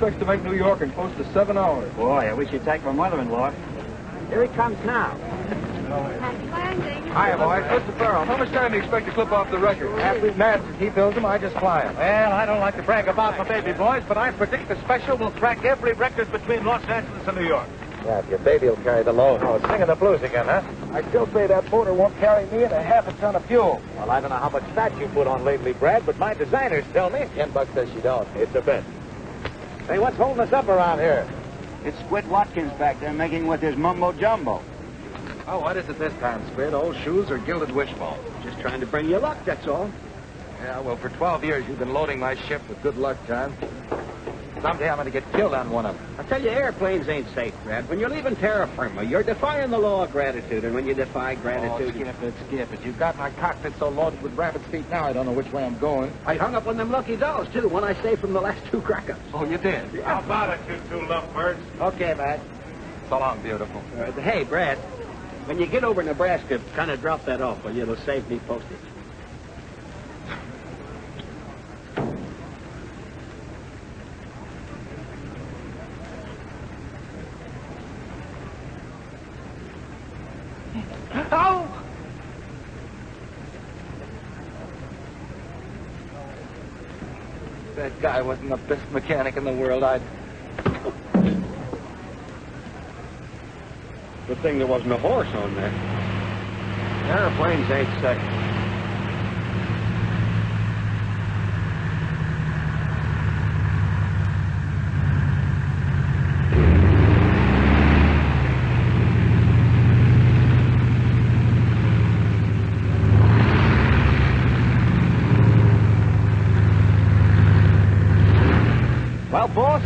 expects to make New York in close to 7 hours. Boy, I wish you'd take my mother-in-law. Here he comes now. Happy landing. Hiya, boys. Mr. Farrell, how much time do you expect to clip off the record? After Madsen, he builds them, I just fly them. Well, I don't like to brag about my baby boys, but I predict the special will crack every record between Los Angeles and New York. Yeah, if your baby will carry the load. Oh, singing the blues again, huh? I still say that motor won't carry me and a half a ton of fuel. Well, I don't know how much fat you put on lately, Brad, but my designers tell me. $10 says you don't. It's a bet. Hey, what's holding us up around here? It's Squid Watkins back there making with his mumbo-jumbo. Oh, what is it this time, Squid? Old shoes or gilded wishbone? Just trying to bring you luck, that's all. Yeah, well, for 12 years you've been loading my ship with good luck, John. Someday I'm going to get killed on one of them. I tell you, airplanes ain't safe, Brad. When you're leaving terra firma, you're defying the law of gratitude, and when you defy gratitude... Oh, skip it. You've got my cockpit so loaded with rabbit's feet now I don't know which way I'm going. I hung up on them lucky dolls, too, one I saved from the last 2 crack-ups. Oh, you did? Yeah. How about it, you 2 lovebirds? Okay, Matt. So long, beautiful. Hey, Brad, when you get over Nebraska, kind of drop that off, will you? It'll save me postage. Oh! That guy wasn't the best mechanic in the world. Good thing there wasn't a horse on there. Airplanes ain't safe. Well, boss,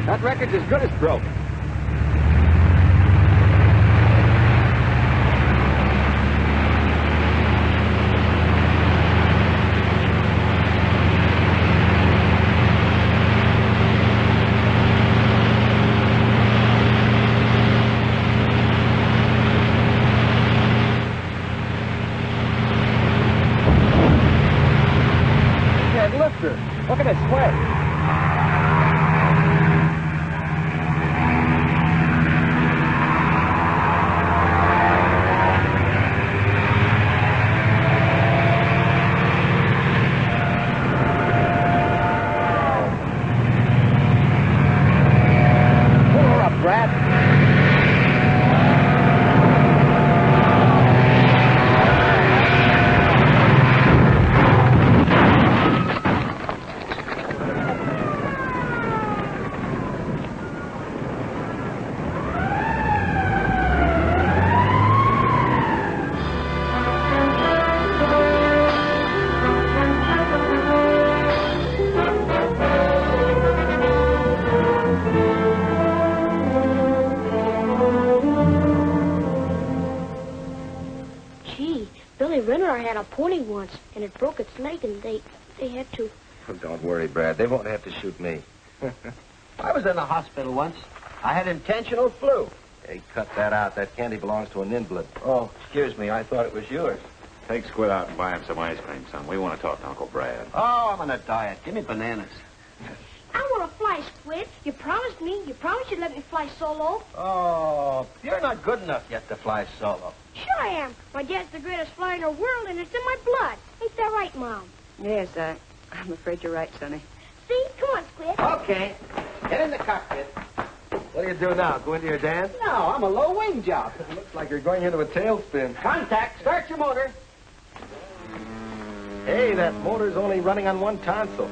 that record's as good as broke. Look at it sway. Pull her up, Brad. Had a pony once, and it broke its leg, and they had to... Oh, don't worry, Brad. They won't have to shoot me. I was in the hospital once. I had intentional flu. Hey, cut that out. That candy belongs to an invalid. Oh, excuse me. I thought it was yours. Take Squid out and buy him some ice cream, son. We want to talk to Uncle Brad. Oh, I'm on a diet. Give me bananas. I want to fly, Squid. You promised me. You promised you'd let me fly solo. Oh, you're not good enough yet to fly solo. Sure I am. My dad's the greatest flyer in the world, and it's in my blood. Ain't that right, Mom? Yes, I'm afraid you're right, Sonny. See? Come on, Squid. Okay. Get in the cockpit. What do you do now? Go into your dance? No, I'm a low-wing job. Looks like you're going into a tailspin. Contact. Start your motor. Hey, that motor's only running on one tonsil.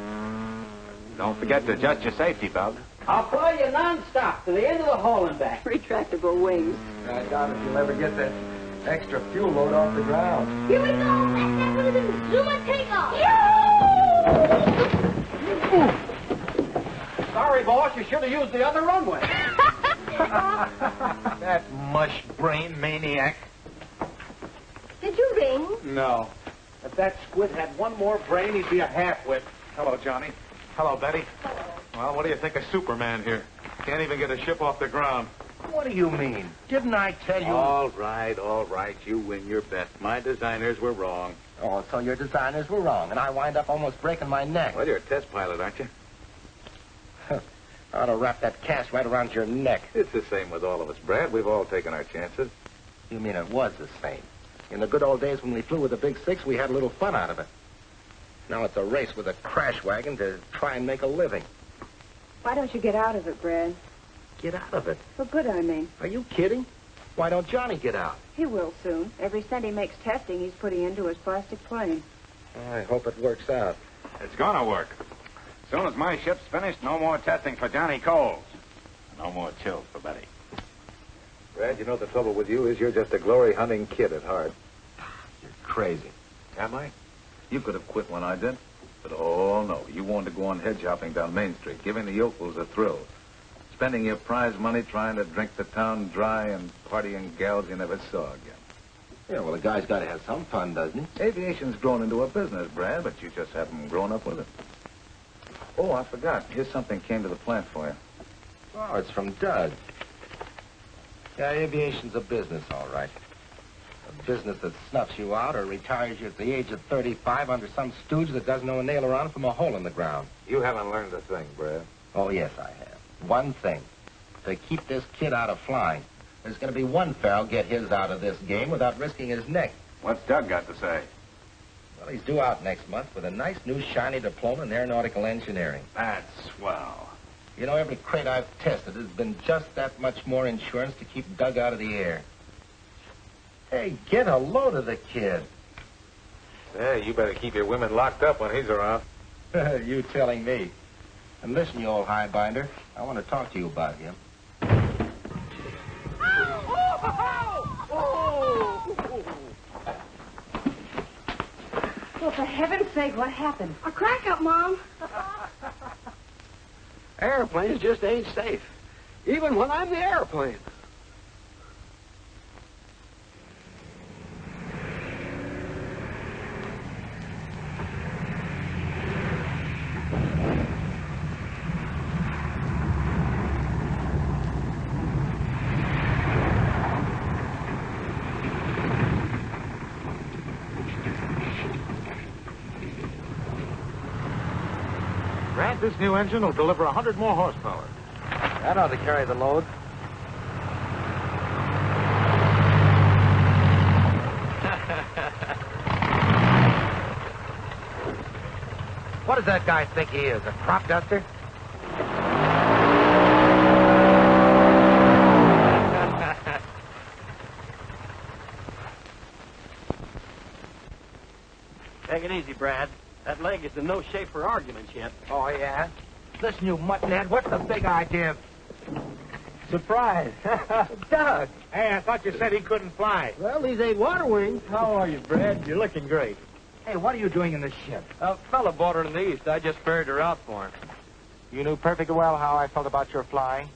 Don't forget to adjust your safety belt. I'll fly you non-stop to the end of the hall and back. Retractable wings. I doubt if you'll ever get that extra fuel load off the ground. Here we go. Zoom and take off. Sorry, boss. You should have used the other runway. That mush-brain maniac. Did you ring? No. If that Squid had one more brain, he'd be a half-wit. Hello, Johnny. Hello, Betty. Well, what do you think of Superman here? Can't even get a ship off the ground. What do you mean? Didn't I tell you? All right. You win your bet. My designers were wrong. Oh, so your designers were wrong, and I wind up almost breaking my neck. Well, you're a test pilot, aren't you? I ought to wrap that cast right around your neck. It's the same with all of us, Brad. We've all taken our chances. You mean it was the same? In the good old days when we flew with the Big Six, we had a little fun out of it. Now it's a race with a crash wagon to try and make a living. Why don't you get out of it, Brad? Get out of it. For good, I mean. Are you kidding? Why don't Johnny get out? He will soon. Every cent he makes testing, he's putting into his plastic plane. I hope it works out. It's gonna work. As soon as my ship's finished, no more testing for Johnny Coles. No more chills for Betty. Brad, you know the trouble with you is you're just a glory-hunting kid at heart. You're crazy. Am I? You could have quit when I did. But, oh, no. You wanted to go on head shopping down Main Street, giving the yokels a thrill. Spending your prize money trying to drink the town dry and partying gals you never saw again. Yeah, well, a guy's got to have some fun, doesn't he? Aviation's grown into a business, Brad, but you just haven't grown up with it. Oh, I forgot. Here's something came to the plant for you. Oh, it's from Doug. Yeah, aviation's a business, all right. A business that snuffs you out or retires you at the age of 35 under some stooge that doesn't know a nail around from a hole in the ground. You haven't learned a thing, Brad. Oh, yes, I have. One thing. To keep this kid out of flying, there's going to be one fellow get his out of this game without risking his neck. What's Doug got to say? Well, he's due out next month with a nice new shiny diploma in aeronautical engineering. That's swell. You know, every crate I've tested has been just that much more insurance to keep Doug out of the air. Hey, get a load of the kid. Hey, you better keep your women locked up when he's around. You telling me. And listen, you old highbinder, I want to talk to you about him. Well, for heaven's sake, what happened? A crack up, Mom. Airplanes just ain't safe. Even when I'm the airplane. Brad, this new engine will deliver 100 more horsepower. That ought to carry the load. What does that guy think he is, a crop duster? Take it easy, Brad. That leg is in no shape for arguments yet. Oh, yeah? Listen, you muttonhead, what's the big idea? Surprise. Doug! Hey, I thought you said he couldn't fly. Well, these ain't water wings. How are you, Brad? You're looking great. Hey, what are you doing in this ship? A fella bought her in the East. I just ferried her out for him. You knew perfectly well how I felt about your flying.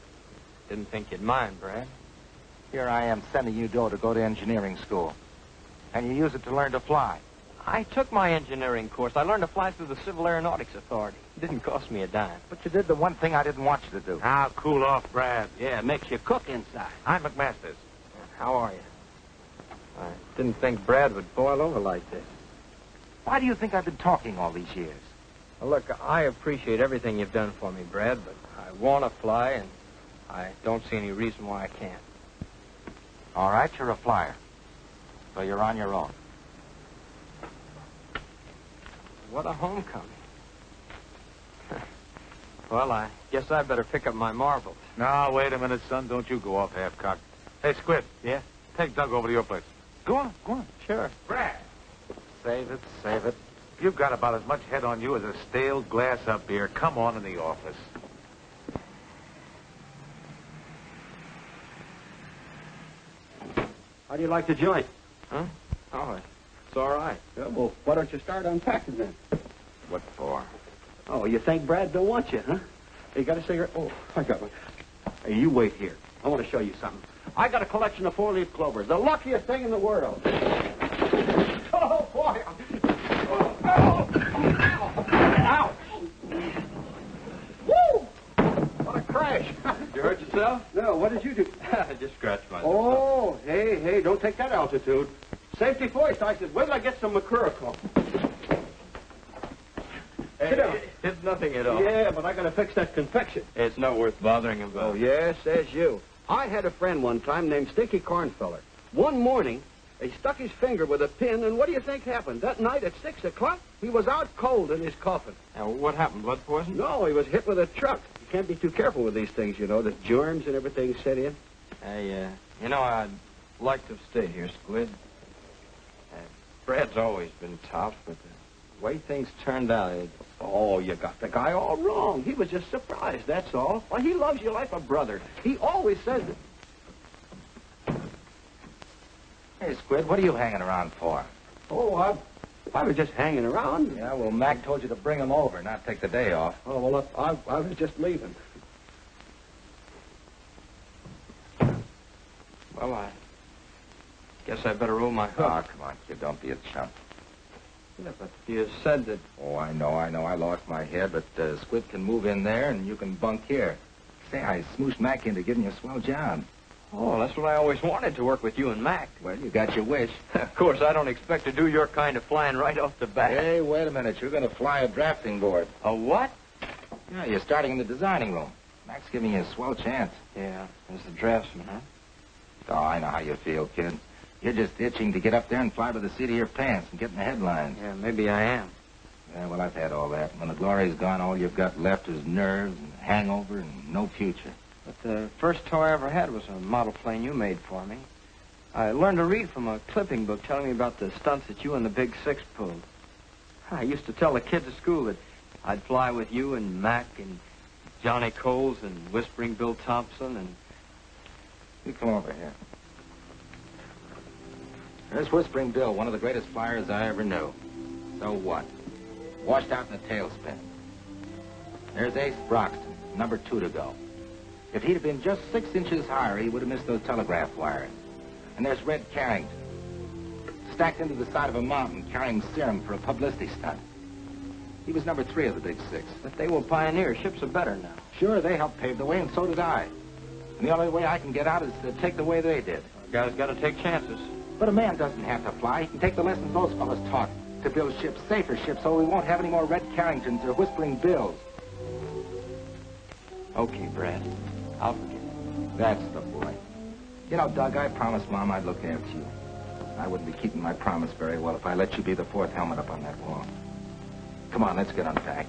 Didn't think you'd mind, Brad. Here I am sending you to go to engineering school. And you use it to learn to fly. I took my engineering course. I learned to fly through the Civil Aeronautics Authority. It didn't cost me a dime. But you did the one thing I didn't want you to do. Now, cool off, Brad. Yeah, it makes you cook inside. I'm McMaster's. How are you? I didn't think Brad would boil over like this. Why do you think I've been talking all these years? Well, look, I appreciate everything you've done for me, Brad, but I want to fly, and I don't see any reason why I can't. All right, you're a flyer. So you're on your own. What a homecoming. Well, I guess I better pick up my marbles. No, wait a minute, son. Don't you go off half-cocked. Hey, Squid. Yeah? Take Doug over to your place. Go on, go on. Sure. Brad. Save it, save it. You've got about as much head on you as a stale glass of beer. Come on in the office. How do you like the joint? Huh? Oh, it's all right. Yeah, well, why don't you start unpacking then? What for? Oh, you think Brad don't want you, huh? Hey, you got a cigarette? Oh, I got one. Hey, you wait here. I want to show you something. I got a collection of four-leaf clovers. The luckiest thing in the world. Oh, boy. Oh, oh. Ow. Woo! What a crash. You hurt yourself? No, what did you do? I just scratched myself. Oh, hey, don't take that altitude. Safety first. I said, wait till I get some Mercurochrome. Sit down. It's nothing at all. Yeah, but I got to fix that confection. It's not worth bothering about. Oh, yes, says you. I had a friend one time named Stinky Cornfeller. One morning, he stuck his finger with a pin, and what do you think happened? That night at 6 o'clock, he was out cold in his coffin. Now, what happened? Blood poison? No, he was hit with a truck. You can't be too careful with these things, you know. The germs and everything set in. Hey, I'd like to have stayed here, Squid. Brad's always been tough, but the way things turned out, Oh, you got the guy all wrong. He was just surprised, that's all. Why, he loves you like a brother. He always says it. Hey, Squid, what are you hanging around for? Oh, I was just hanging around. Yeah, well, Mac told you to bring him over, not take the day off. Oh, well, I was just leaving. well, I guess I better roll my hook. Oh, come on, kid, don't be a chump. Yeah, but you said that... Oh, I know. I lost my head, but Squid can move in there, and you can bunk here. Say, I smooshed Mac into giving you a swell job. Oh, that's what I always wanted, to work with you and Mac. Well, you got your wish. Of course, I don't expect to do your kind of flying right off the bat. Hey, wait a minute. You're going to fly a drafting board. A what? Yeah, you're starting in the designing room. Mac's giving you a swell chance. Yeah, as the draftsman, huh? Oh, I know how you feel, kid. You're just itching to get up there and fly by the seat of your pants and get in the headlines. Yeah, maybe I am. Yeah, well, I've had all that. When the glory's gone, all you've got left is nerves and hangover and no future. But the first toy I ever had was a model plane you made for me. I learned to read from a clipping book telling me about the stunts that you and the Big Six pulled. I used to tell the kids at school that I'd fly with you and Mac and Johnny Coles and Whispering Bill Thompson and... You come over here. There's Whispering Bill, one of the greatest flyers I ever knew. So what? Washed out in a tailspin. There's Ace Broxton, number 2 to go. If he'd have been just 6 inches higher, he would have missed those telegraph wires. And there's Red Carrington, stacked into the side of a mountain carrying serum for a publicity stunt. He was number 3 of the Big Six. But they were pioneers. Ships are better now. Sure, they helped pave the way, and so did I. And the only way I can get out is to take the way they did. A guy's got to take chances. But a man doesn't have to fly. He can take the lessons those fellas taught to build ships, safer ships, so we won't have any more Red Carringtons or Whispering Bills. Okay, Brad. I'll forget it. That's the boy. You know, Doug, I promised Mom I'd look after you. I wouldn't be keeping my promise very well if I let you be the 4th helmet up on that wall. Come on, let's get unpacked.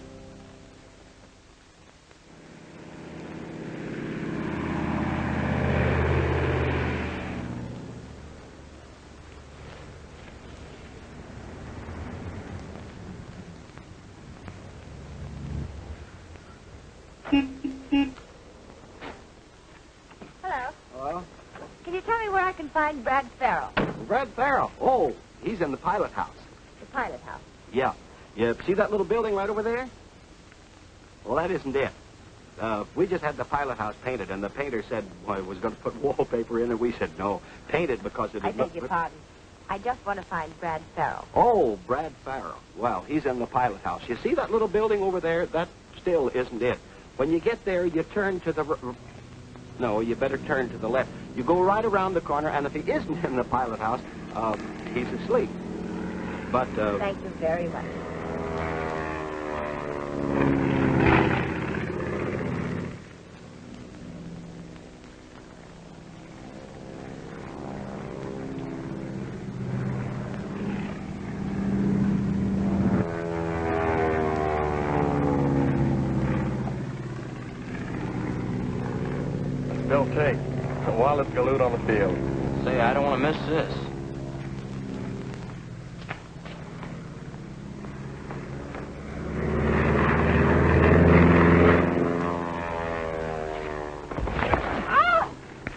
Find Brad Farrell. Brad Farrell. Oh, he's in the pilot house. The pilot house. Yeah. You see that little building right over there? Well, that isn't it. We just had the pilot house painted, and the painter said he was going to put wallpaper in, and we said no. Painted because it... I beg your pardon. I just want to find Brad Farrell. Oh, Brad Farrell. Well, he's in the pilot house. You see that little building over there? That still isn't it. When you get there, you turn to the... No, you better turn to the left. You go right around the corner, and if he isn't in the pilot house, he's asleep. But, Thank you very much. Bill Tate, the wildest galoot on the field. Say, I don't want to miss this. Oh!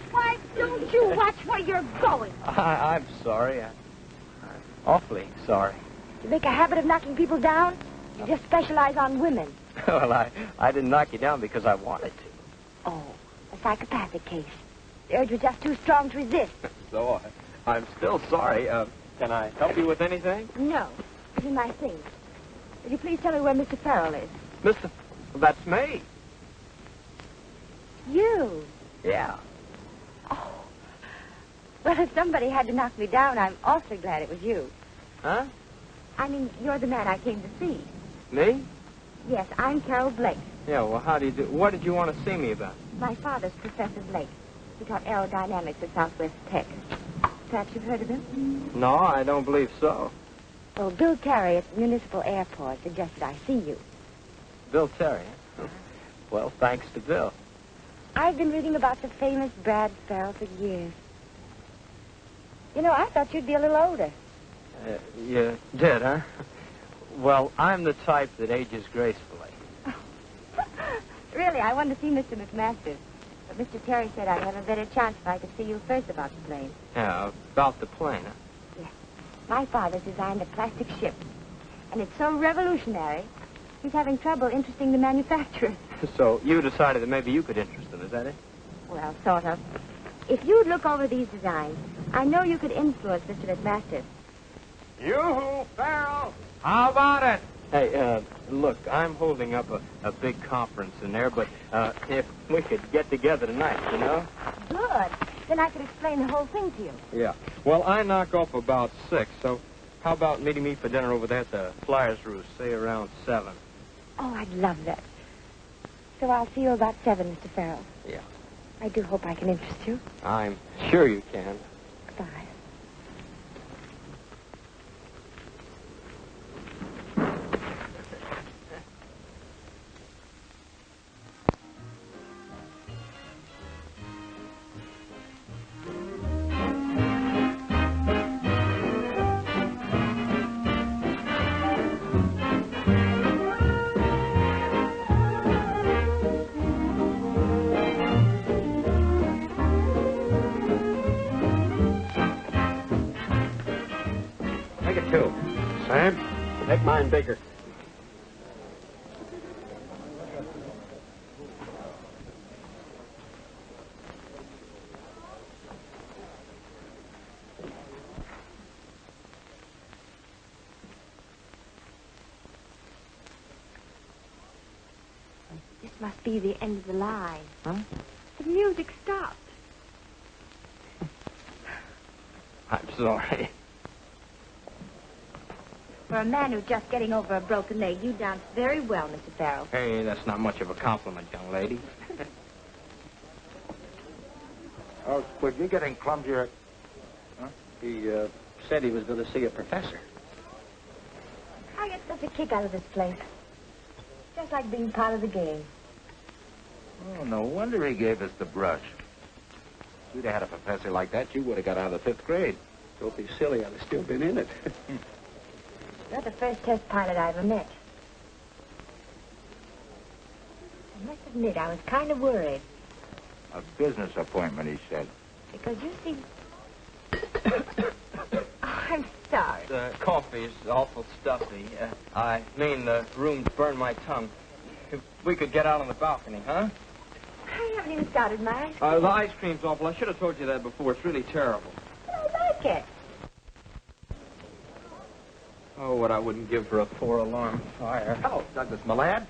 Why don't you watch where you're going? I'm sorry. I'm awfully sorry. You make a habit of knocking people down? You just specialize on women. Well, I didn't knock you down because I wanted to. Oh, a psychopathic case. The urge was just too strong to resist. So, I'm still sorry. Can I help you with anything? No. Give me my things. Would you please tell me where Mr. Farrell is? Mr. That's me. You? Yeah. Oh. Well, if somebody had to knock me down, I'm awfully glad it was you. Huh? I mean, you're the man I came to see. Me? Yes, I'm Carol Blake. Yeah, well, how do you do? What did you want to see me about? My father's Professor Blake. He taught aerodynamics at Southwest Tech. Perhaps you've heard of him? No, I don't believe so. Well, Bill Terry at the Municipal Airport suggested I see you. Bill Terry? Well, thanks to Bill. I've been reading about the famous Brad Farrell for years. You know, I thought you'd be a little older. You did, huh? Well, I'm the type that ages gracefully. Really, I wanted to see Mr. McMaster. But Mr. Terry said I'd have a better chance if I could see you first about the plane. Yeah, about the plane, huh? Yes. My father designed a plastic ship. And it's so revolutionary, he's having trouble interesting the manufacturers. So you decided that maybe you could interest them, is that it? Well, sort of. If you'd look over these designs, I know you could influence Mr. McMaster. Yoo-hoo, Farrell! How about it? Hey, look, I'm holding up a big conference in there, but if we could get together tonight, you know? Good. Then I could explain the whole thing to you. Yeah. Well, I knock off about 6, so how about meeting me for dinner over there at the Flyers Roost, say around 7? Oh, I'd love that. So I'll see you about 7, Mr. Farrell. Yeah. I do hope I can interest you. I'm sure you can. Goodbye. Make it 2. Sam, make mine bigger. This must be the end of the line. Huh? The music stopped. I'm sorry. For a man who's just getting over a broken leg, you danced very well, Mr. Farrell. Hey, that's not much of a compliment, young lady. Oh, well, you're getting clumsier. Huh? He said he was going to see a professor. I get such a kick out of this place. Just like being part of the game. Oh, no wonder he gave us the brush. If you'd had a professor like that, you would have got out of the 5th grade. Don't be silly. I'd have still been in it. You're the first test pilot I ever met. I must admit, I was kind of worried. A business appointment, he said. Because you see... Oh, I'm sorry. The coffee's awful stuffy. I mean, the room's burned my tongue. If we could get out on the balcony, huh? I haven't even started my ice cream. The ice cream's awful. I should have told you that before. It's really terrible. I like it. Oh, what I wouldn't give for a 4-alarm fire. Hello, Douglas, my lad.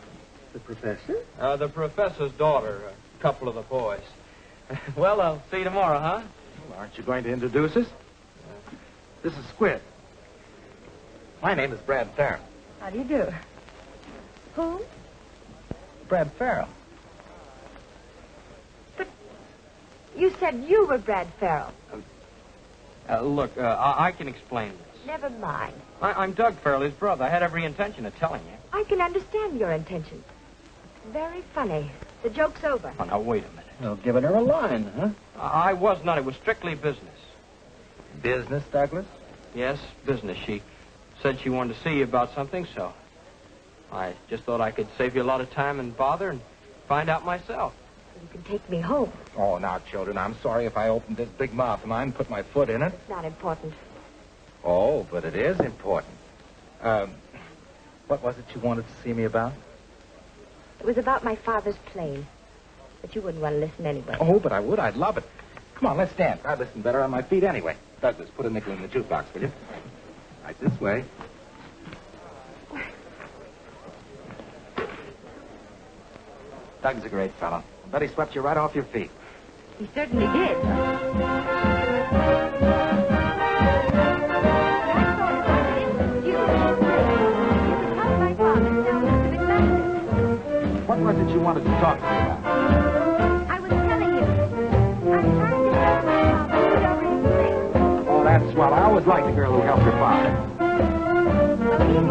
The professor? The professor's daughter, a couple of the boys. Well, I'll see you tomorrow, huh? Well, aren't you going to introduce us? This is Squid. My name is Brad Farrell. How do you do? Who? Brad Farrell. But you said you were Brad Farrell. Look, I can explain this. Never mind. I'm Doug Farrell, his brother. I had every intention of telling you. I can understand your intention. Very funny. The joke's over. Oh, now, wait a minute. Well, giving her a line, huh? I was not. It was strictly business. Business, Douglas? Yes, business. She said she wanted to see you about something, so I just thought I could save you a lot of time and bother and find out myself. You can take me home. Oh, now, children, I'm sorry if I opened this big mouth of mine and put my foot in it. It's not important. Oh, but it is important. What was it you wanted to see me about? It was about my father's plane. But you wouldn't want to listen anyway. Oh, but I would. I'd love it. Come on, let's dance. I listen better on my feet anyway. Douglas, put a nickel in the jukebox, will you? Right this way. Doug's a great fellow. I bet he swept you right off your feet. He certainly did. You can help my father tell Mr. McMaster. you wanted to talk to me about? I was telling you. I'm trying to help my father put over his plate. Oh, that's swell. I always liked the girl who helped her father. So he has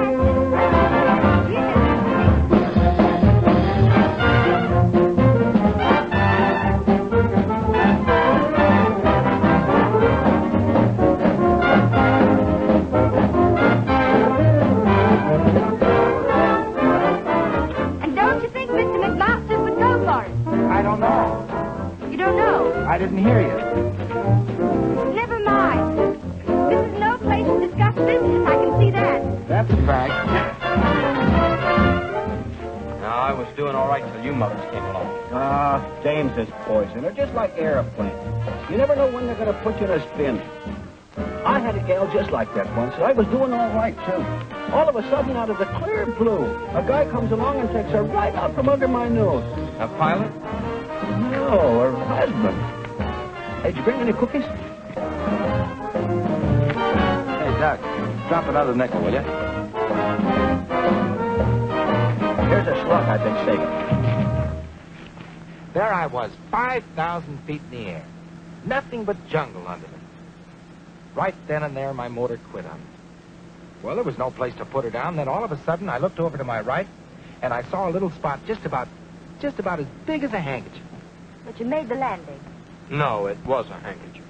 I didn't hear you. Never mind. This is no place to discuss business. I can see that. That's a fact. No, I was doing all right till you mothers came along. Dames is poison. They're just like airplanes. You never know when they're going to put you in a spin. I had a gal just like that once, and I was doing all right, too. All of a sudden, out of the clear blue, a guy comes along and takes her right out from under my nose. A pilot? No, her husband. Hey, did you bring any cookies? Hey, Doc, drop another nickel, will you? Here's a slug I've been saving. There I was, 5,000 feet in the air. Nothing but jungle under me. Right then and there, my motor quit on me. Well, there was no place to put her down. Then all of a sudden, I looked over to my right, and I saw a little spot just about as big as a handkerchief. But you made the landing. No, it was a handkerchief.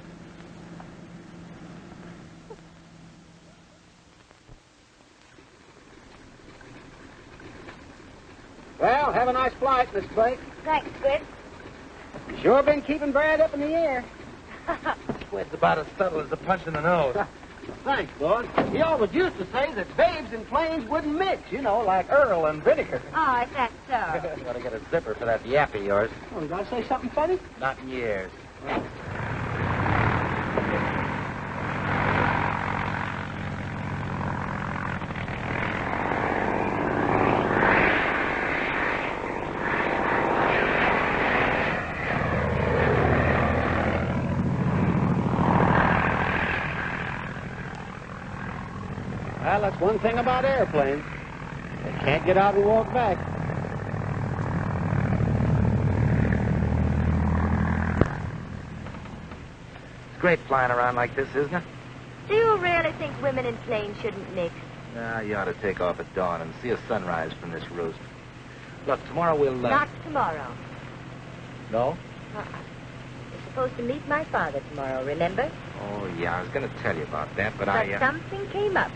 Well, have a nice flight, Miss Blake. Thanks, Squid. Sure been keeping Brad up in the air. Squid's about as subtle as a punch in the nose. Thanks, Lord. He always used to say that babes and planes wouldn't mix, you know, like Earl and vinegar. Oh, is that so? You gotta get a zipper for that yap of yours. Oh, you gotta say something funny? Not in years. Well, that's one thing about airplanes. They can't get out and walk back. It's great flying around like this, isn't it? Do you really think women in planes shouldn't mix? Nah, you ought to take off at dawn and see a sunrise from this roost. Look, tomorrow we'll... Not tomorrow. No? You're supposed to meet my father tomorrow, remember? Oh, yeah, I was going to tell you about that, but something came up.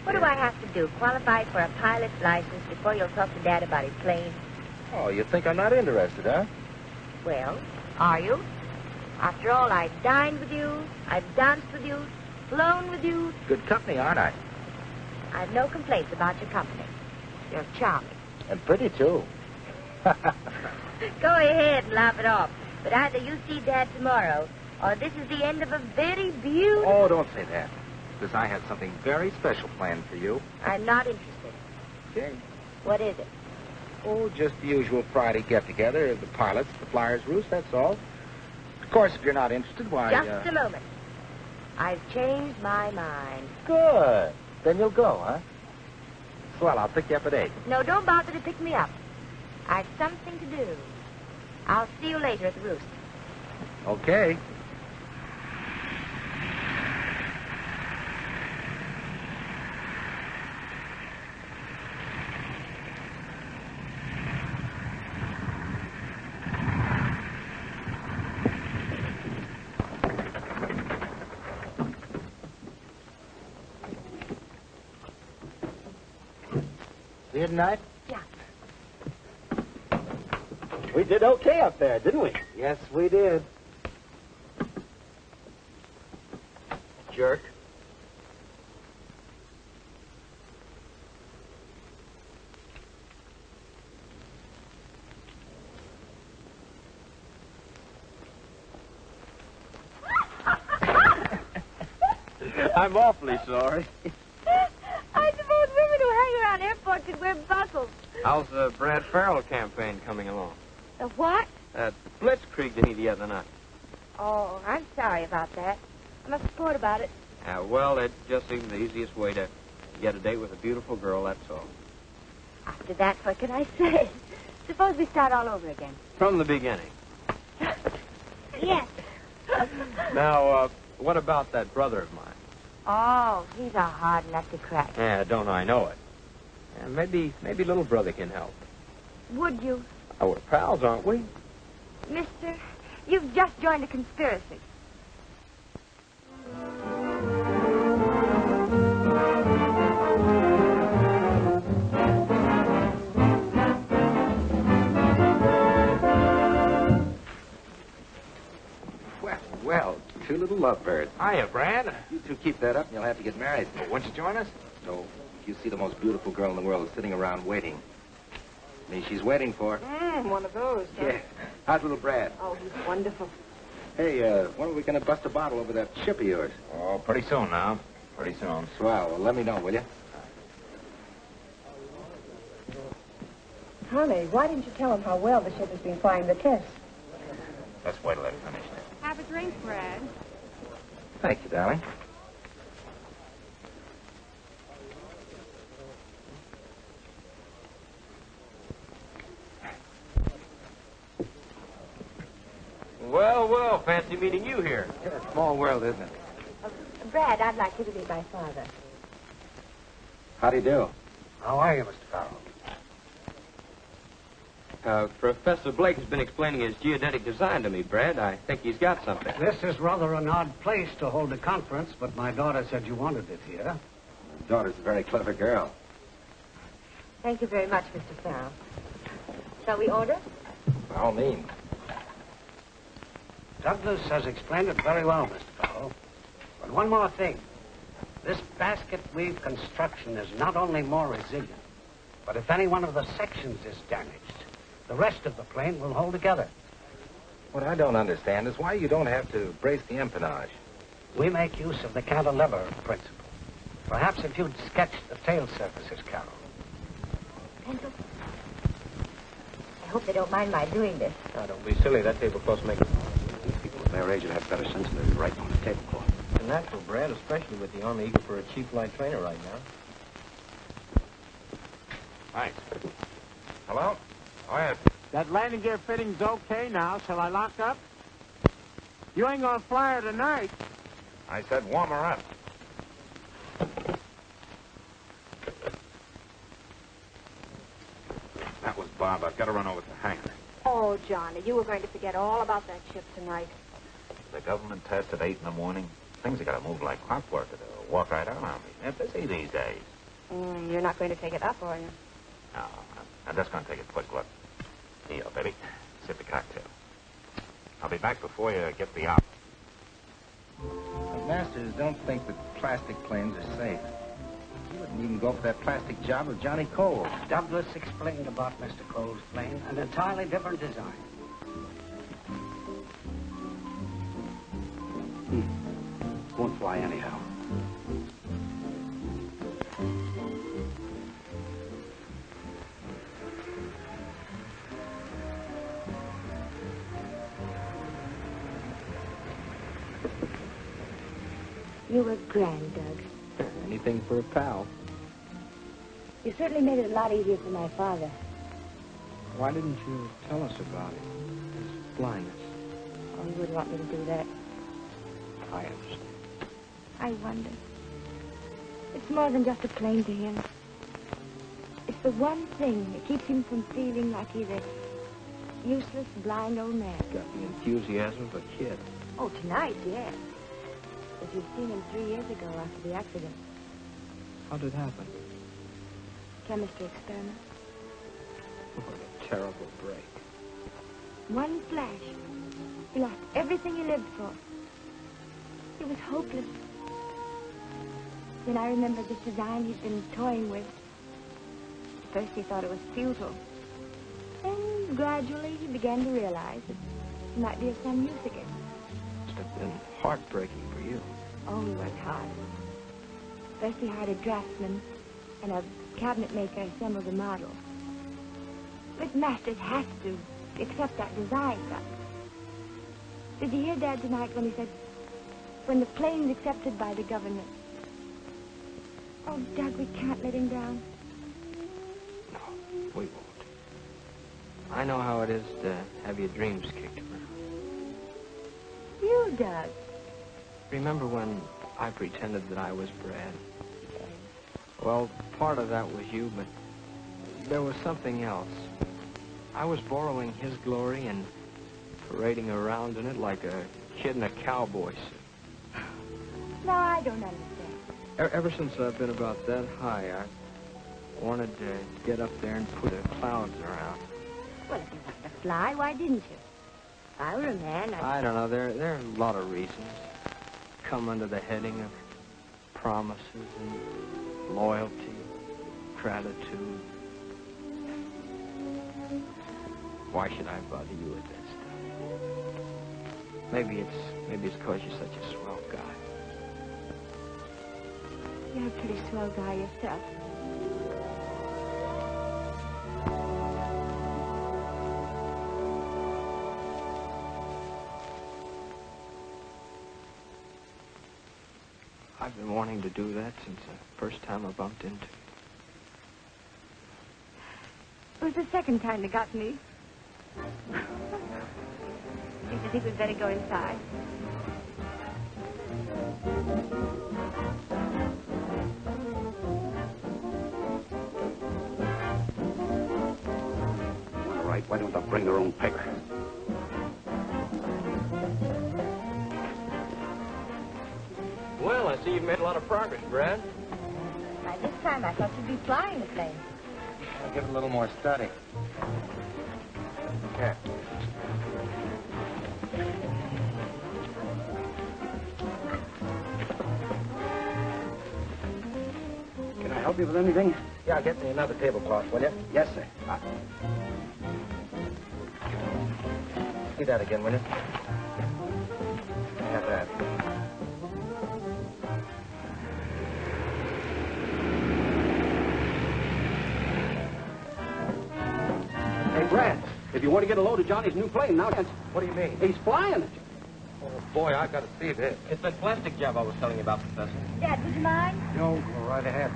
What do I have to do? Qualify for a pilot's license before you'll talk to Dad about his plane? Oh, you think I'm not interested, huh? Well, are you? After all, I've dined with you, I've danced with you, flown with you. Good company, aren't I? I've no complaints about your company. You're charming. And pretty, too. Go ahead and laugh it off. But either you see Dad tomorrow, or this is the end of a very beautiful... Oh, don't say that. Because I had something very special planned for you. I'm not interested. Okay. What is it? Oh, just the usual Friday get-together. The pilots, the flyers' roost, that's all. Of course, if you're not interested, why... Just a moment. I've changed my mind. Good. Then you'll go, huh? Swell, I'll pick you up at 8. No, don't bother to pick me up. I've something to do. I'll see you later at the roost. Okay. See you tonight? Yeah. We did okay up there, didn't we? Yes, we did. Jerk. I'm awfully sorry. I suppose women who hang around airports could wear buckles. How's the Brad Farrell campaign coming along? The what? That blitzkrieg to me the other night. Oh, I'm sorry about that. I must report about it. Well, it just seemed the easiest way to get a date with a beautiful girl, that's all. After that, what can I say? Suppose we start all over again. From the beginning. Yes. Now, what about that brother of mine? Oh, he's a hard nut to crack. Yeah, don't I know it? Yeah, maybe little brother can help. Would you? Oh, we're pals, aren't we? Mister, you've just joined a conspiracy. Well, two little lovebirds. Hiya, Brad. You two keep that up and you'll have to get married. Won't you join us? So, if you see the most beautiful girl in the world sitting around waiting, I mean, she's waiting for... One of those, huh? Yeah. How's little Brad? Oh, he's wonderful. Hey, when are we going to bust a bottle over that ship of yours? Oh, pretty soon now. Pretty soon. Swell. Well, let me know, will you? Honey, why didn't you tell him how well the ship has been flying the test? Let's wait till they're finished. Have a drink, Brad. Thank you, darling. Well, fancy meeting you here. It's a small world, isn't it? Brad, I'd like you to be my father. How do you do? How are you, Mr. Farrell? Professor Blake has been explaining his geodetic design to me, Brad. I think he's got something. This is rather an odd place to hold a conference, but my daughter said you wanted it here. Your daughter's a very clever girl. Thank you very much, Mr. Farrell. Shall we order? By all means. Douglas has explained it very well, Mr. Farrell. But one more thing. This basket weave construction is not only more resilient, but if any one of the sections is damaged, the rest of the plane will hold together. What I don't understand is why you don't have to brace the empennage. We make use of the cantilever principle. Perhaps if you'd sketch the tail surfaces, Carol. Pencil? I hope they don't mind my doing this. Now, don't be silly. That tablecloth's making... These people of their age would have better sense than to be writing on the tablecloth. It's natural, Brad, especially with the Army eager for a cheap flight trainer right now. Thanks. Hello? Go ahead. That landing gear fitting's okay now. Shall I lock up? You ain't gonna fly her tonight. I said warm her up. That was Bob. I've got to run over to the hangar. Oh, Johnny, you were going to forget all about that ship tonight. The government test at 8 in the morning. Things have got to move like clockwork or they'll walk right out on me. They're busy these days. You're not going to take it up, are you? No, I'm just going to take a quick look. Here, baby. Sip the cocktail. I'll be back before you get the op. The masters don't think that plastic planes are safe. You wouldn't even go for that plastic job with Johnny Cole. Douglas explained about Mr. Cole's plane, an entirely different design. Won't fly anyhow. You were grand, Doug. Anything for a pal. You certainly made it a lot easier for my father. Why didn't you tell us about it? His blindness. Oh, he wouldn't want me to do that. I understand. I wonder. It's more than just a plane to him. It's the one thing that keeps him from feeling like he's a useless, blind old man. Got the enthusiasm of a kid. Oh, tonight, yes. But you'd seen him 3 years ago after the accident. How did it happen? Chemistry experiment. What a terrible break. One flash. He lost everything he lived for. It was hopeless. Then I remembered this design he'd been toying with. At first he thought it was futile. Then gradually he began to realize that it might be of some use again. Must have been heartbreaking for you. Oh, he worked hard. First he hired a draftsman, and a cabinet maker assembled a model. But masters have to accept that design, Doug. Did you hear Dad tonight when he said, when the plane's accepted by the government? Oh, Doug, we can't let him down. No. We won't. I know how it is to have your dreams kicked around. You, Doug. Remember when I pretended that I was Brad? Well, part of that was you, but there was something else. I was borrowing his glory and parading around in it like a kid in a cowboy suit. No, I don't understand. Ever since I've been about that high, I wanted to get up there and put the clouds around. Well, if you wanted to fly, why didn't you? If I were a man, I don't know. There are a lot of reasons. Come under the heading of promises and loyalty, gratitude. Why should I bother you with that stuff? Maybe it's because you're such a swell guy. You're a pretty swell guy yourself. I've been wanting to do that since the first time I bumped into you. It was the second time that got me. Did you think we'd better go inside? All right, why don't they bring their own paper? Well, I see you've made a lot of progress, Brad. By this time, I thought you'd be flying the plane. I'll give it a little more study. Here. Can I help you with anything? Yeah, get me another tablecloth, will you? Yes, sir. See that again, will you? Have that. Hey, Brad, if you want to get a load of Johnny's new plane, now, What do you mean? he's flying it. Oh, boy, I've got to see this. It's that plastic job I was telling you about, Professor. Dad, would you mind? No, go right ahead.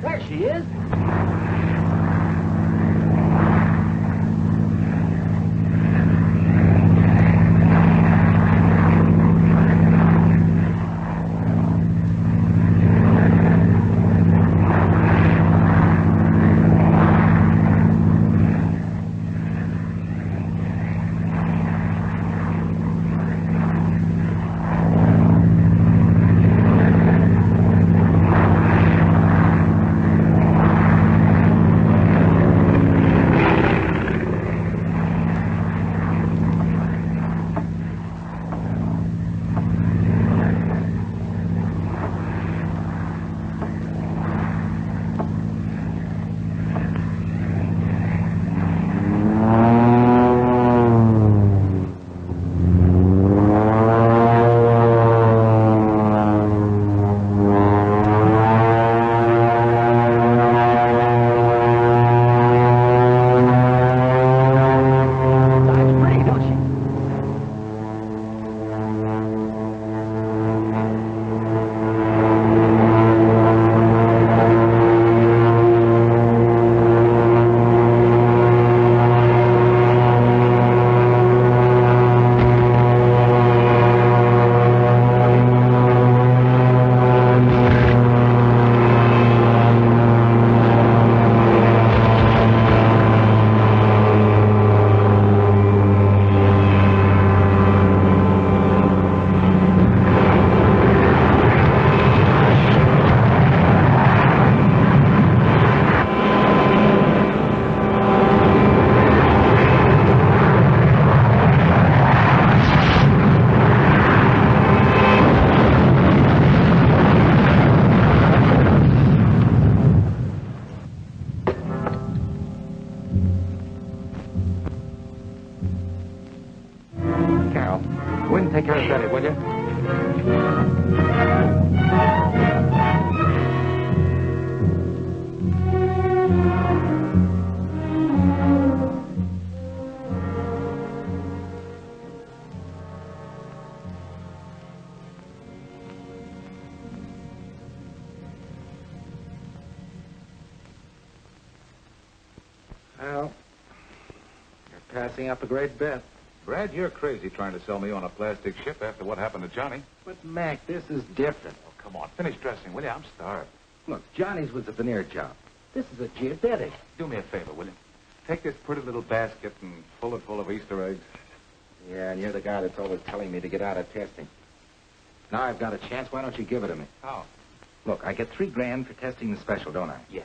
There she is. Go in and take care of Betty, will you? passing up a great bet. Brad, you're crazy trying to sell me on a plastic ship after what happened to Johnny. But, Mac, this is different. Oh, come on. Finish dressing, will you? I'm starved. Look, Johnny's was a veneer job. This is a geodetic. Do me a favor, will you? Take this pretty little basket and fill it full of Easter eggs. Yeah, and you're the guy that's always telling me to get out of testing. Now I've got a chance. Why don't you give it to me? How? Look, I get $3,000 for testing the special, don't I? Yeah.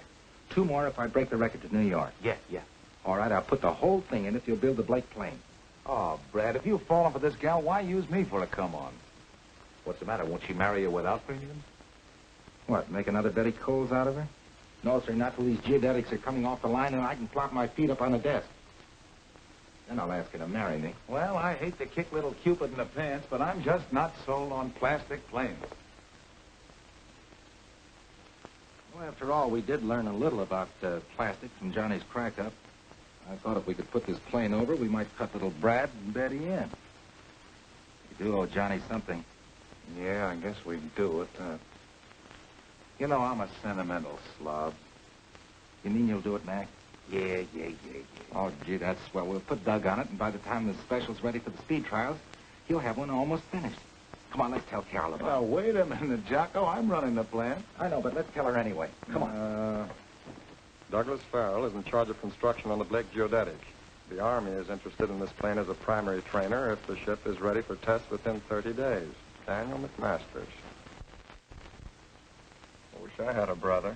2 more if I break the record to New York. Yeah. All right, I'll put the whole thing in if you'll build the Blake plane. Oh, Brad, if you've fallen for this gal, why use me for a come-on? What's the matter? Won't she marry you without premiums? What, make another Betty Coles out of her? No, sir, not till these geodetics are coming off the line and I can plop my feet up on the desk. Then I'll ask her to marry me. Well, I hate to kick little Cupid in the pants, but I'm just not sold on plastic planes. Well, after all, we did learn a little about plastic from Johnny's crack-up. I thought if we could put this plane over, we might cut little Brad and Betty in. We do owe Johnny something. Yeah, I guess we do it. You know, I'm a sentimental slob. You mean you'll do it, Mac? Yeah. Oh, gee, that's swell. We'll put Doug on it, and by the time the special's ready for the speed trials, he'll have one almost finished. Come on, let's tell Carol about it. Now, wait a minute, Jocko. I'm running the plant. I know, but let's tell her anyway. Come on. Douglas Farrell is in charge of construction on the Blake Geodetic. The Army is interested in this plane as a primary trainer if the ship is ready for tests within 30 days. Daniel McMasters. I wish I had a brother.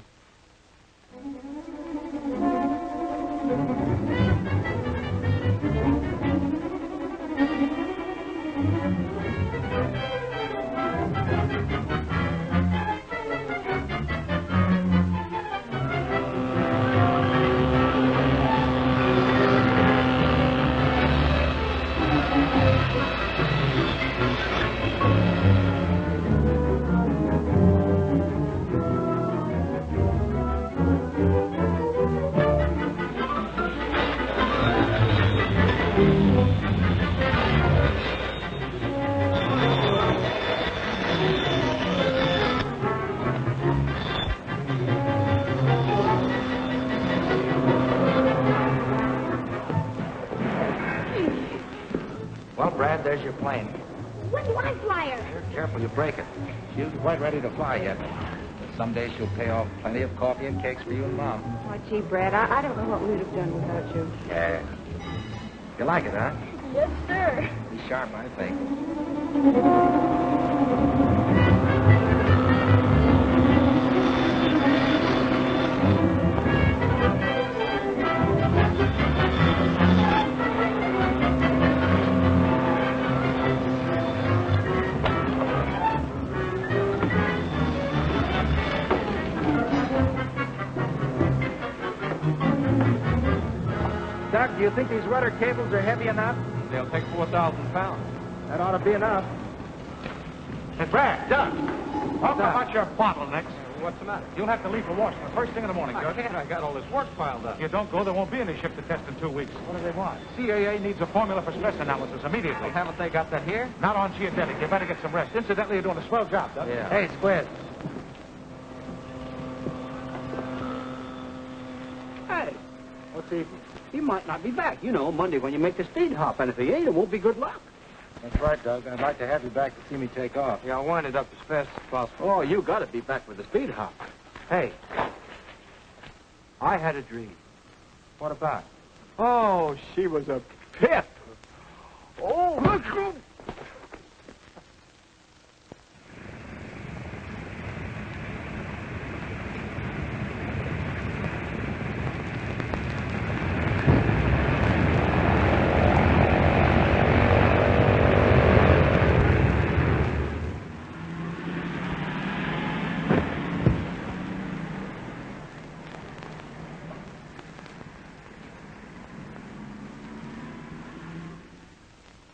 Well, Brad, there's your plane. When do I fly her? Careful, you break it. She isn't quite ready to fly yet. But someday she'll pay off plenty of coffee and cakes for you and Mom. Oh, gee, Brad, I don't know what we would have done without you. Yeah. You like it, huh? Yes, sir. Be sharp, I think. Doc, do you think these rudder cables are heavy enough? They'll take 4,000 pounds. That ought to be enough. Hey, Brad, Doug, talk about your bottlenecks. What's the matter? You'll have to leave for Washington first thing in the morning, I Judge. can't. I got all this work piled up. If you don't go, there won't be any ship to test in 2 weeks. What do they want? CAA needs a formula for stress analysis immediately. Well, haven't they got that here? Not on geodetic. You better get some rest. Incidentally, you're doing a swell job, Doug. Yeah. Hey, Squid. Hey, what's he might not be back, Monday when you make the speed hop. And if he ain't, it won't be good luck. That's right, Doug. I'd like to have you back to see me take off. Yeah, I'll wind it up as fast as possible. Oh, you got to be back with the speed hop. Hey, I had a dream. What about? Oh, she was a pip. Oh, let's go.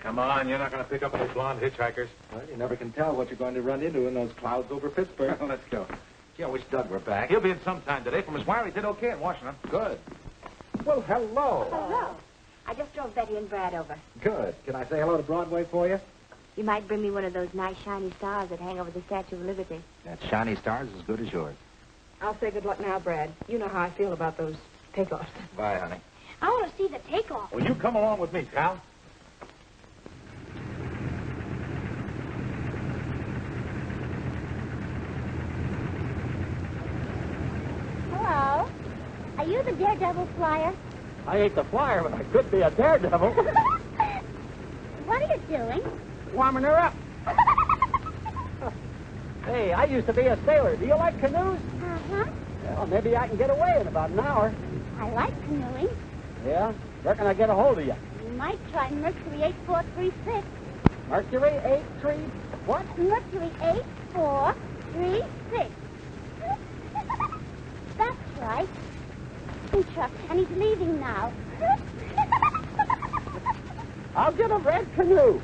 Come on, you're not going to pick up any blonde hitchhikers. Well, you never can tell what you're going to run into in those clouds over Pittsburgh. Let's go. Gee, I wish Doug were back. He'll be in sometime today. From his wire, he did okay in Washington. Good. Well, hello. Hello. I just drove Betty and Brad over. Good. Can I say hello to Broadway for you? You might bring me one of those nice shiny stars that hang over the Statue of Liberty. That shiny star's as good as yours. I'll say good luck now, Brad. You know how I feel about those takeoffs. Bye, honey. I want to see the takeoff. Well, you come along with me, pal. Hello. Are you the daredevil flyer? I ain't the flyer, but I could be a daredevil. What are you doing? Warming her up. Hey, I used to be a sailor. Do you like canoes? Uh-huh. Well, maybe I can get away in about an hour. I like canoeing. Yeah? Where can I get a hold of you? You might try Mercury 8436. Mercury 83... What? Mercury 8436. That's right. Chuck, and he's leaving now. I'll get a red canoe.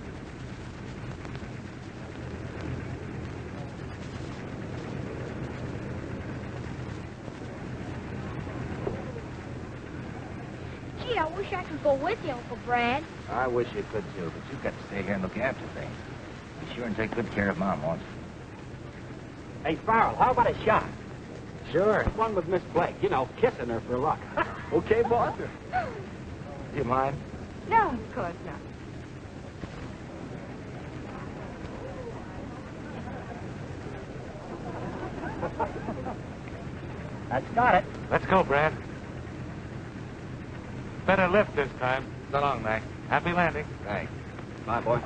Gee, I wish I could go with you, Uncle Brad. I wish you could, too, but you've got to stay here and look after things. Be sure and take good care of Mom, won't you? Hey, Farrell, how about a shot? Sure. One with Miss Blake. You know, kissing her for luck. Okay, boss? Do you mind? No, of course not. That's got it. Let's go, Brad. Better lift this time. So long, Mac. Happy landing. Thanks. Bye, boy.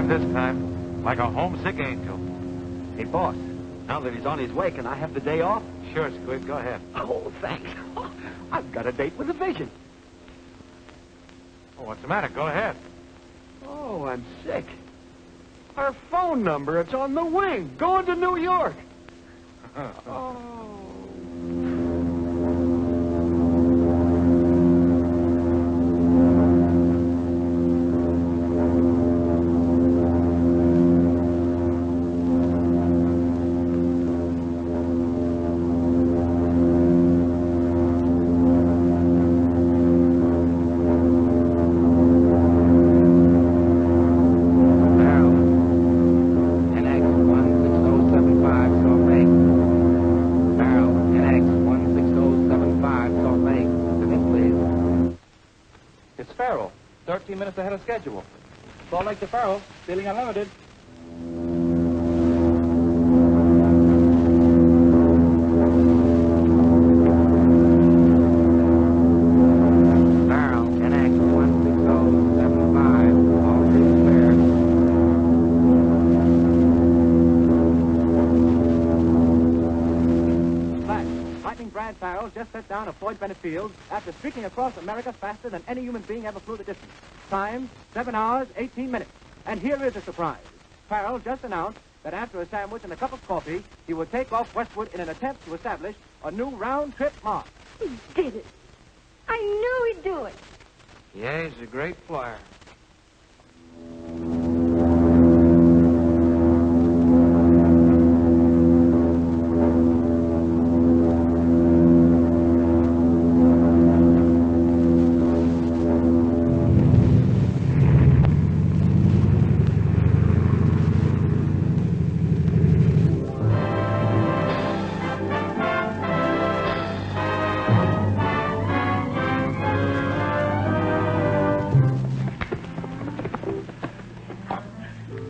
This time, like a homesick angel. Hey, boss, now that he's on his way, can I have the day off? Sure, Squid, go ahead. Oh, thanks. I've got a date with a vision. Oh, what's the matter? Go ahead. Oh, I'm sick. Our phone number, it's on the wing, going to New York. Oh. It's Farrell, 13 minutes ahead of schedule. Salt Lake to Farrell, feeling unlimited. Farrell, NX 16075, all three spares. Flash, Lightning Brad Farrell just set down a Floyd Bennett Field after streaking across America faster than any human being ever flew the distance. Time, 7 hours, 18 minutes. And here is a surprise. Farrell just announced that after a sandwich and a cup of coffee, he would take off westward in an attempt to establish a new round-trip mark. He did it. I knew he'd do it. Yeah, he's a great flyer.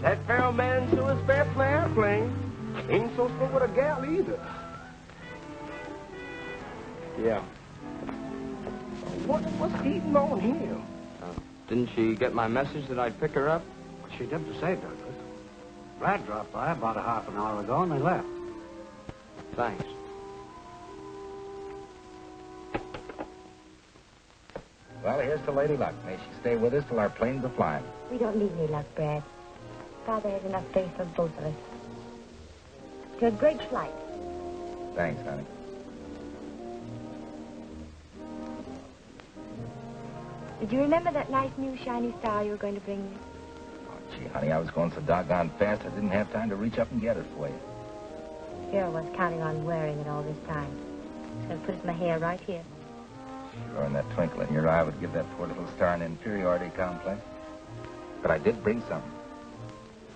That Farrell man sure is fair play airplane. Ain't so slow with a gal either. Yeah. What's eating on him? Didn't she get my message that I'd pick her up? She never said, Douglas. Brad dropped by about a half an hour ago, and they left. Thanks. Well, here's to Lady Luck. May she stay with us till our planes are flying. We don't need any luck, Brad. Father has enough faith for both of us. To a great flight. Thanks, honey. Did you remember that nice new shiny star you were going to bring me? Oh, gee, honey, I was going so doggone fast I didn't have time to reach up and get it for you. Here I was counting on wearing it all this time. I was going to put it in my hair right here. Sure, and that twinkle in your eye would give that poor little star an inferiority complex. But I did bring something.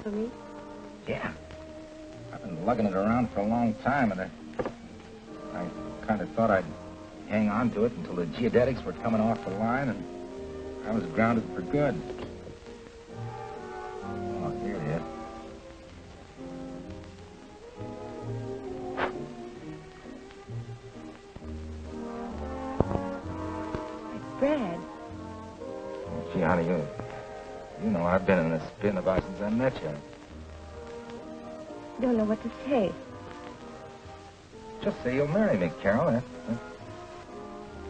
For me? Yeah. I've been lugging it around for a long time, and I kind of thought I'd hang on to it until the geodetics were coming off the line, and I was grounded for good. Oh, here it is. Brad. Gee, honey, you know I've been in this spin about since I met you. Don't know what to say. Just say you'll marry me, Carol.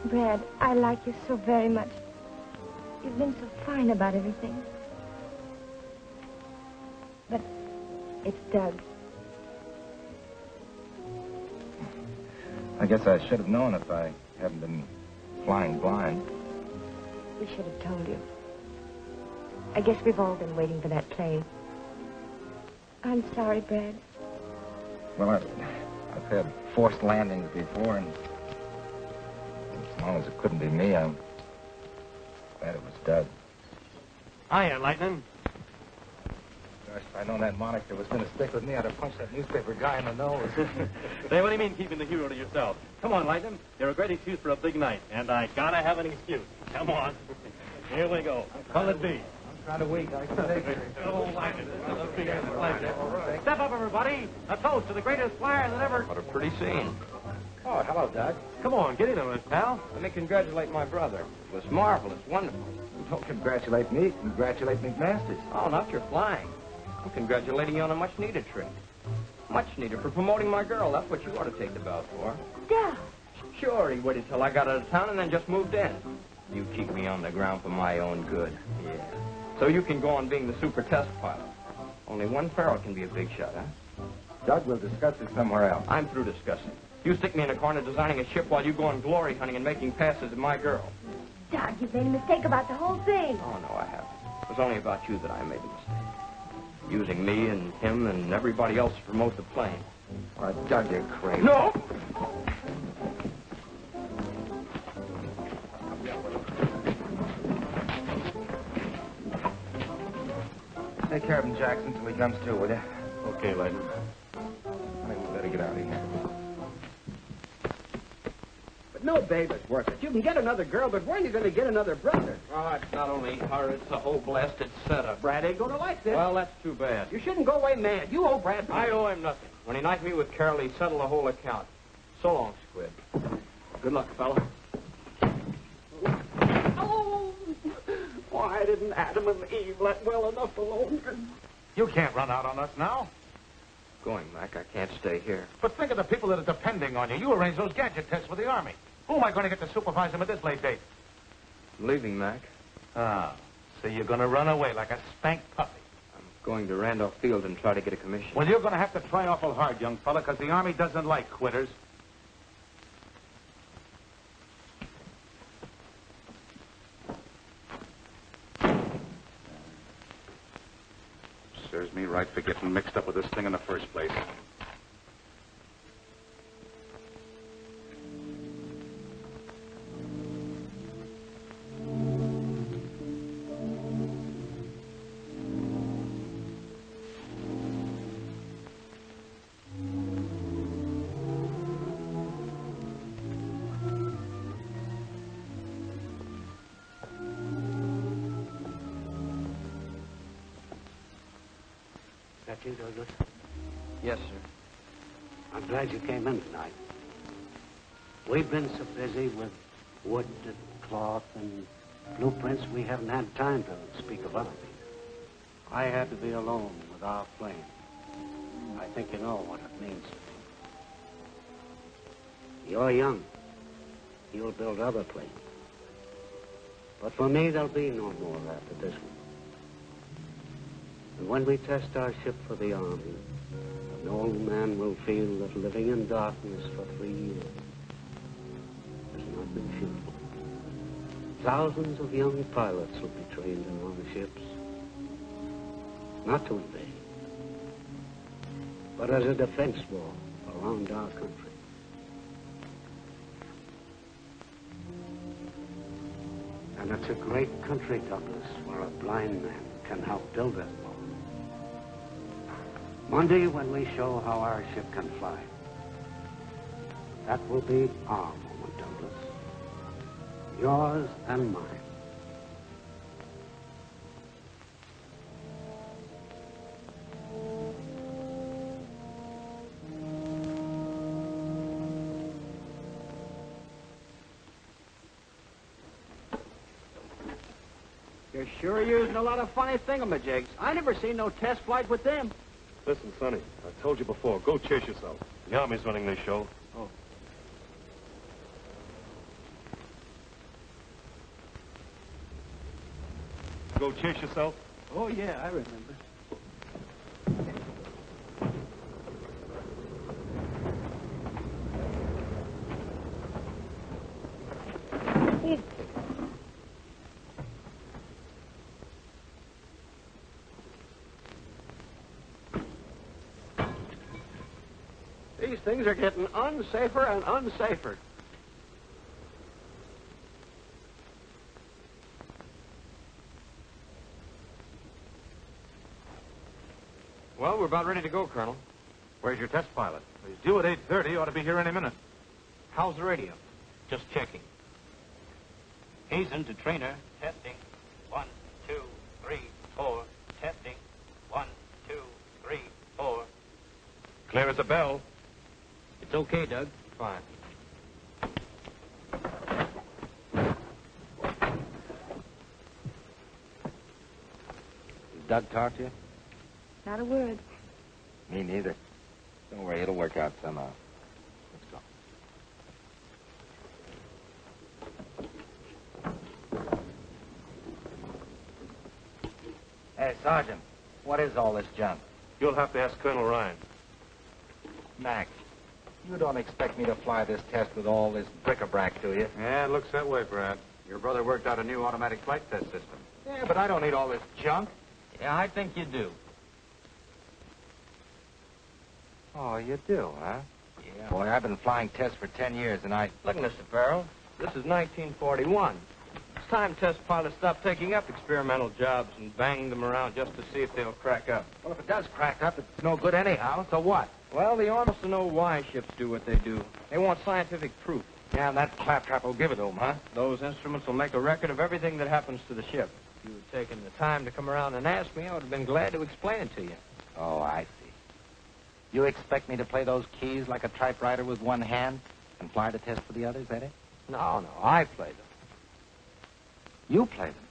Brad, I like you so very much. You've been so fine about everything. But it's Doug. I guess I should have known if I hadn't been flying blind. We should have told you. I guess we've all been waiting for that plane. I'm sorry, Brad. Well, I've had forced landings before, and as long as it couldn't be me, I'm glad it was Doug. Hiya, Lightning. Gosh, if I'd known that moniker was going to stick with me, I'd have punched that newspaper guy in the nose. Say, what do you mean keeping the hero to yourself? Come on, Lightning. You're a great excuse for a big night, and I gotta have an excuse. Come on. Here we go. Call it B. Kind of weak. I can take it. Oh, Lightning. Step up, everybody. A toast to the greatest flyer that ever... What a pretty scene. Oh, hello, Doug. Come on, get into it, pal. Let me congratulate my brother. It was marvelous, wonderful. Don't congratulate me. Congratulate McMasters. Oh, not your flying. I'm congratulating you on a much-needed trip. Much needed for promoting my girl. That's what you ought to take the bow for. Doug. Sure, he waited till I got out of town and then just moved in. You keep me on the ground for my own good. Yeah. So you can go on being the super test pilot. Only one Farrell can be a big shot, huh? Doug, we'll discuss this somewhere else. I'm through discussing. You stick me in a corner designing a ship while you go on glory hunting and making passes at my girl. Doug, you've made a mistake about the whole thing. Oh, no, I haven't. It was only about you that I made the mistake. Using me and him and everybody else to promote the plane. Why, Doug, you're crazy. No! Take care of him, Jackson, till he comes to, will you? Okay, Lightning. I think we better get out of here. But no baby's worth it. You can get another girl, but where are you going to get another brother? Oh, it's not only her, it's the whole blasted setup. Brad ain't going to like this. Well, that's too bad. You shouldn't go away mad. You owe Brad money. I owe him nothing. When he knifed me with Carol, he settled the whole account. So long, Squid. Good luck, fella. Oh, why didn't Adam and Eve let well enough alone? You can't run out on us now. Going, Mac. I can't stay here. But think of the people that are depending on you. You arranged those gadget tests with the Army. Who am I going to get to supervise them at this late date? I'm leaving, Mac. Ah, so you're going to run away like a spanked puppy. I'm going to Randolph Field and try to get a commission. Well, you're going to have to try awful hard, young fella, because the Army doesn't like quitters. Serves me right for getting mixed up with this thing in the first place. That you, Douglas? Yes, sir. I'm glad you came in tonight. We've been so busy with wood and cloth and blueprints, we haven't had time to speak of other things. I had to be alone with our plane. think you know what it means. You're young. You'll build other planes. But for me, there'll be no more after this one. And when we test our ship for the Army, an old man will feel that living in darkness for 3 years has not been futile. Thousands of young pilots will be trained in our ships, not to invade, but as a defense wall around our country. And it's a great country, Douglas, where a blind man can help build that wall. Monday, when we show how our ship can fly, that will be our moment, Douglas. Yours and mine. You're sure using a lot of funny thingamajigs. I never seen no test flight with them. Listen, Sonny, I told you before, go chase yourself. The Army's running this show. Oh. Go chase yourself? Oh, yeah, I remember. These things are getting unsafer and unsafer. Well, we're about ready to go, Colonel. Where's your test pilot? He's due at 8:30. Ought to be here any minute. How's the radio? Just checking. Hazen to trainer. Testing. 1, 2, 3, 4. Testing. 1, 2, 3, 4. Clear as a bell. It's okay, Doug. Fine. Did Doug talk to you? Not a word. Me neither. Don't worry, it'll work out somehow. Let's go. Hey, Sergeant, what is all this junk? You'll have to ask Colonel Ryan. Mac, you don't expect me to fly this test with all this bric-a-brac, do you? Yeah, it looks that way, Brad. Your brother worked out a new automatic flight test system. Yeah, but I don't need all this junk. Yeah, I think you do. Oh, you do, huh? Yeah. Boy, I've been flying tests for 10 years, and I... Look, Mr. Farrell, this is 1941. It's time test pilots stop taking up experimental jobs and bang them around just to see if they'll crack up. Well, if it does crack up, it's no good anyhow, so what? Well, the Army wants to know why ships do what they do. They want scientific proof. Yeah, and that claptrap will give it to them, huh? Those instruments will make a record of everything that happens to the ship. If you had taken the time to come around and ask me, I would have been glad to explain it to you. Oh, I see. You expect me to play those keys like a typewriter with one hand and fly the test for the others, Eddie? No, I play them. You play them?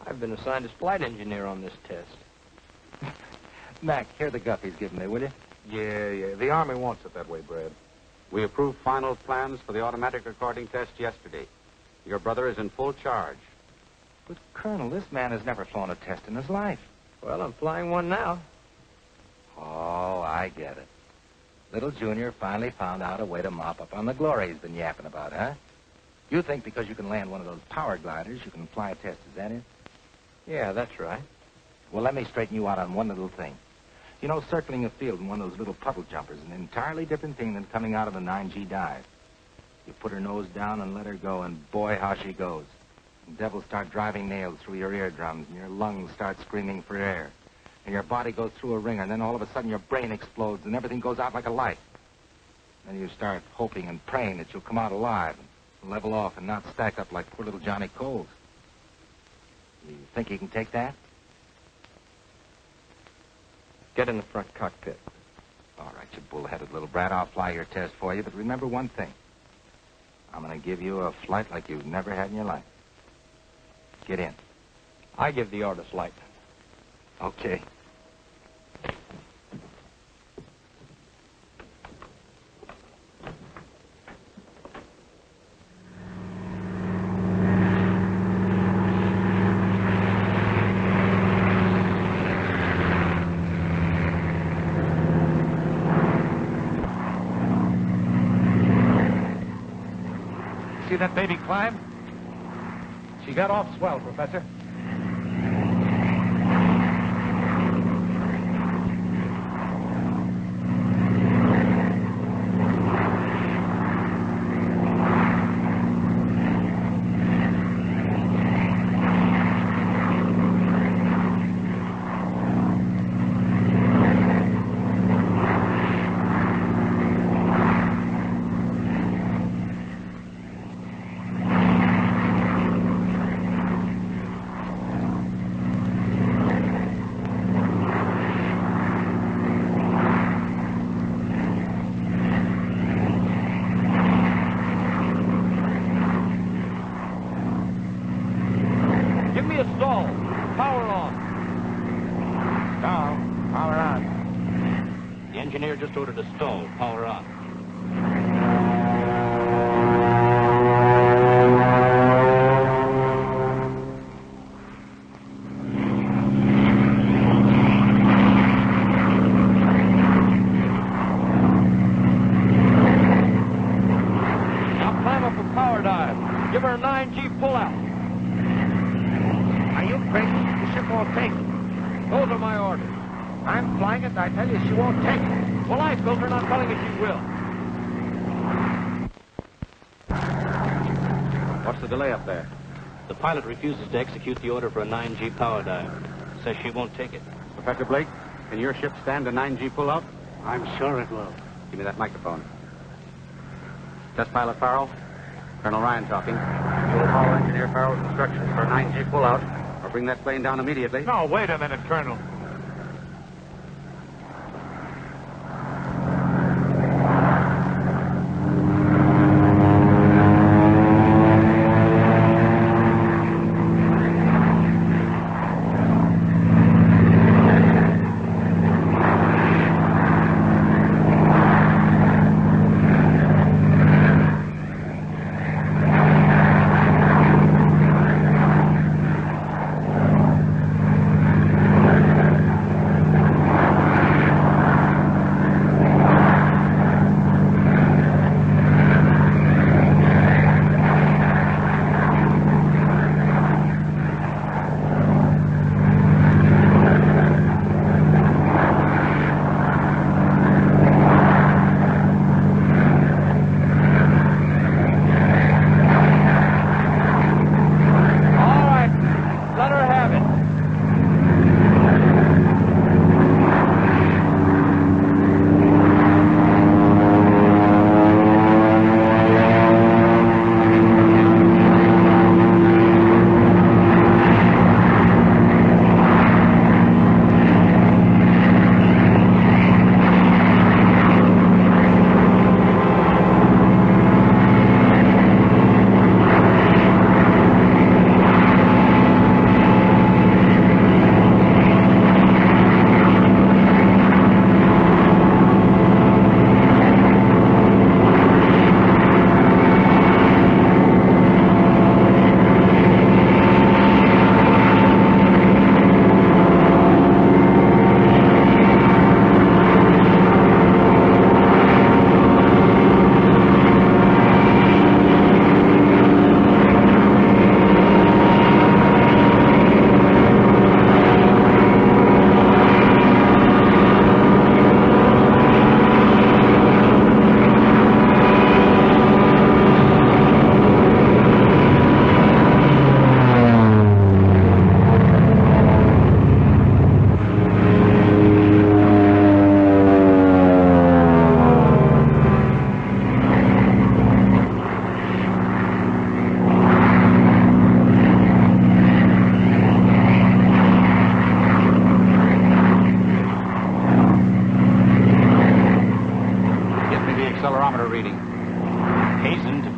I've been assigned as flight engineer on this test. Mac, hear the guff he's giving me, will you? Yeah. The Army wants it that way, Brad. We approved final plans for the automatic recording test yesterday. Your brother is in full charge. But, Colonel, this man has never flown a test in his life. Well, I'm flying one now. Oh, I get it. Little Junior finally found out a way to mop up on the glory he's been yapping about, huh? You think because you can land one of those power gliders, you can fly a test, is that it? Yeah, that's right. Well, let me straighten you out on one little thing. You know, circling a field in one of those little puddle jumpers is an entirely different thing than coming out of a 9G dive. You put her nose down and let her go, and boy, how she goes. The devils start driving nails through your eardrums, and your lungs start screaming for air. And your body goes through a ringer, and then all of a sudden your brain explodes, and everything goes out like a light. Then you start hoping and praying that you'll come out alive and level off and not stack up like poor little Johnny Coles. You think you can take that? Get in the front cockpit. All right, you bull-headed little brat. I'll fly your test for you, but remember one thing. I'm going to give you a flight like you've never had in your life. Get in. I give the orders, light. Okay. see that baby climb? She got off swell, Professor. Just ordered a stall. Power on. Now climb up a power dive. Give her a 9G pullout. Are you crazy? The ship won't take it. Those are my orders. I'm flying it, and I tell you, she won't take it. Well, I built her, not telling you she will. What's the delay up there? The pilot refuses to execute the order for a 9G power dive. Says she won't take it. Professor Blake, can your ship stand a 9G pullout? I'm sure it will. Give me that microphone. Test pilot Farrell. Colonel Ryan talking. You'll follow Engineer Farrell's instructions for a 9G pullout, or bring that plane down immediately. No, wait a minute, Colonel.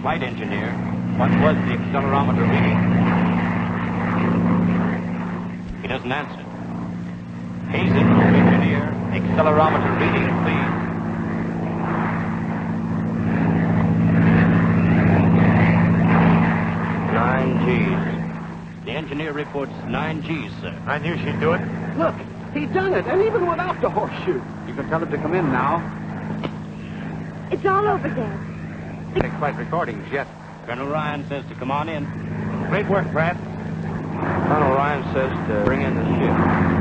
flight engineer, what was the accelerometer reading? He doesn't answer. Hazen, engineer, accelerometer reading, please. The engineer reports 9 Gs, sir. I knew she'd do it. Look, he done it, and even without the horseshoe. You can tell him to come in now. It's all over, Dad. Take flight recordings yet. Colonel Ryan says to come on in. Great work, Brad. Colonel Ryan says to bring in the ship.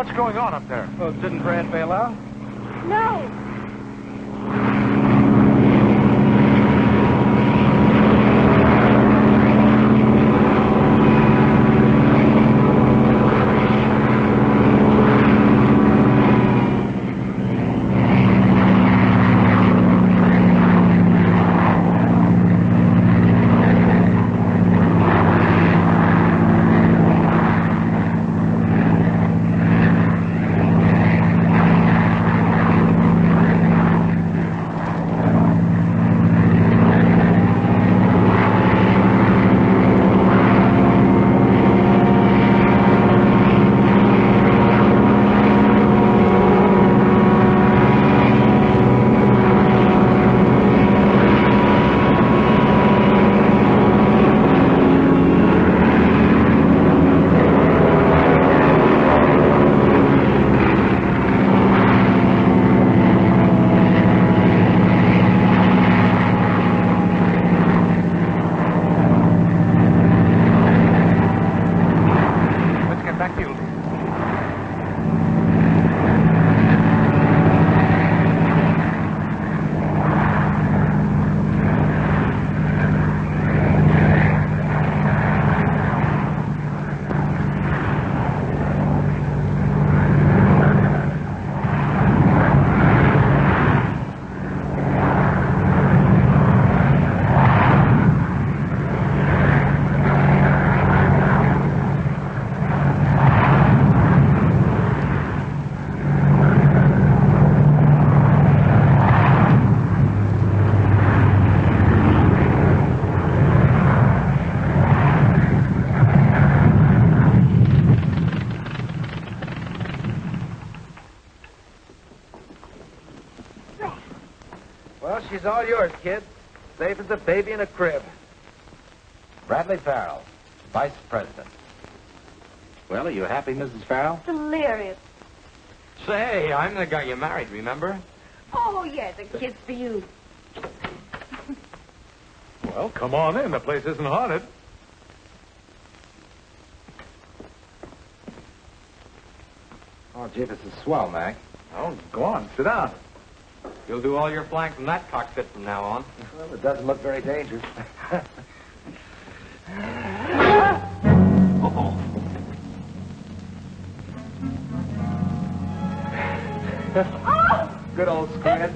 What's going on up there? Well, didn't Brad bail out? No. Well, she's all yours, kid. Safe as a baby in a crib. Bradley Farrell, Vice President. Well, are you happy, Mrs. Farrell? Delirious. Say, I'm the guy you married, remember? Oh, yes, a kiss for you. Well, come on in. The place isn't haunted. Oh, gee, this is swell, Mac. Oh, go on. Sit down. You'll do all your flying from that cockpit from now on. Well, it doesn't look very dangerous. Good old squid.